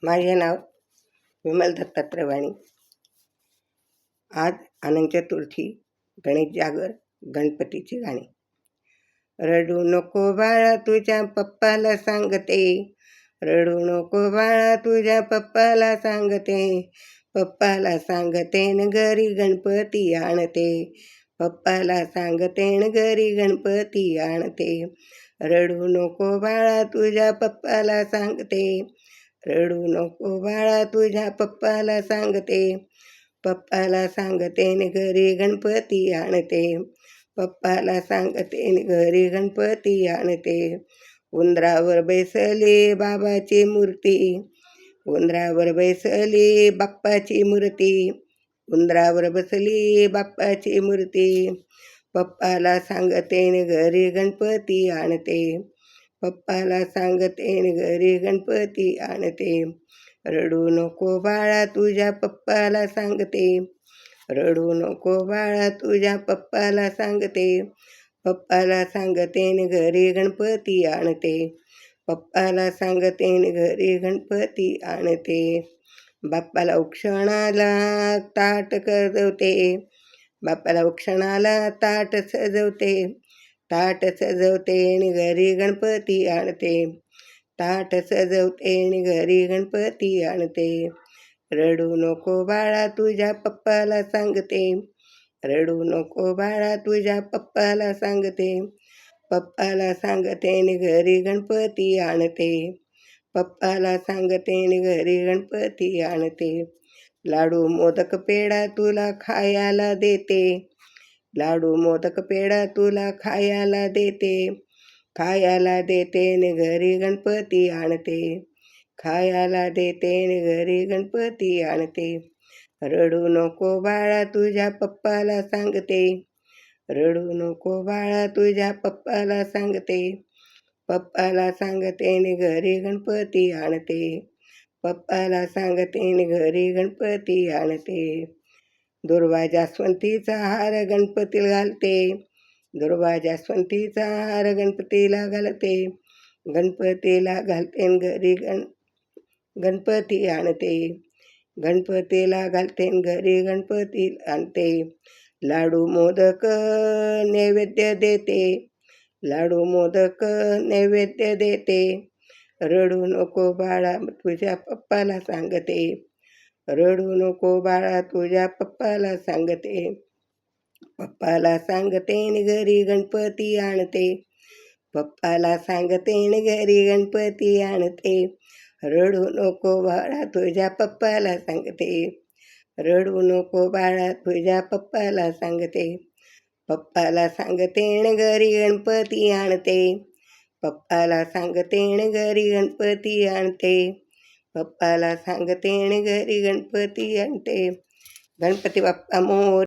माझे नाव विमल दत्तात्रय वाणी. आज अनंत चतुर्थी, गणेश जागर, गणपतीची गाणी. रडू नको बाळा तुझ्या पप्पाला सांगते, रडू नको बाळा तुझ्या पप्पाला सांगते, पप्पाला सांगते न घरी गणपती आणते, पप्पाला सांगते न घरी गणपती आणते. रडू नको बाळा तुझ्या पप्पाला सांगते, रडू नको बाळा तुझ्या पप्पाला सांगते, पप्पाला सांगते न घरी गणपती आणते, पप्पाला सांगते न घरी गणपती आणते. उंदरावर बैसली बाबाची मूर्ती, उंदरावर बैसली बाप्पाची मूर्ती, उंदरावर बसली बाप्पाची मूर्ती, पप्पाला सांगते न घरी गणपती आणते, पप्पाला सांगते न घरी गणपती आणते. रडू नको बाळा तुझ्या पप्पाला सांगते, रडू नको बाळा तुझ्या पप्पाला सांगते, पप्पाला सांगते न घरी गणपती आणते, पप्पाला सांगते न घरी गणपती आणते. बाप्पाला औक्षणाला ताट सजवते, बाप्पाला औक्षणाला ताट सजवते, ताट सजवते आणि घरी गणपती आणते, ताट सजवते आणि घरी गणपती आणते. रडू नको बाळा तुझ्या पप्पाला सांगते, रडू नको बाळा तुझ्या पप्पाला सांगते, पप्पाला सांगते आणि घरी गणपती आणते, पप्पाला सांगते आणि घरी गणपती आणते. लाडू मोदक पेढा तुला खायला देते, लाडू मोदक पेढा तुला खायला देते, खायला देते न घरी गणपती आणते, खायला देते न घरी गणपती आणते. रडू नको बाळा तुझ्या पप्पाला सांगते, रडू नको बाळा तुझ्या पप्पाला सांगते, पप्पाला सांगते न घरी गणपती आणते, पप्पाला सांगते न घरी गणपती आणते. दुर्वा जास्वंतीचा हार गणपतीला घालते, दुर्वा जास्वंतीचा हार गणपतीला घालते, गणपतीला घालते न घरी गणपती आणते, गणपतीला घालते न घरी गणपती आणते. लाडू मोदक नैवेद्य देते, लाडू मोदक नैवेद्य देते, रडू नको बाळा तुझ्या पप्पाला सांगते, रडू नको बाळा तुझ्या पप्पाला सांगते, पप्पाला सांगते न घरी गणपती आणते, पप्पाला सांगते न घरी गणपती आणते. रडू नको बाळा तुझ्या पप्पाला सांगते, रडू नको बाळा तुझ्या पप्पाला सांगते, पप्पाला सांगते न घरी गणपती आणते, पप्पाला सांगते न घरी गणपती आणते, पप्पाला सांगते न घरी गणपती आणते. गणपती बाप्पा मोरया.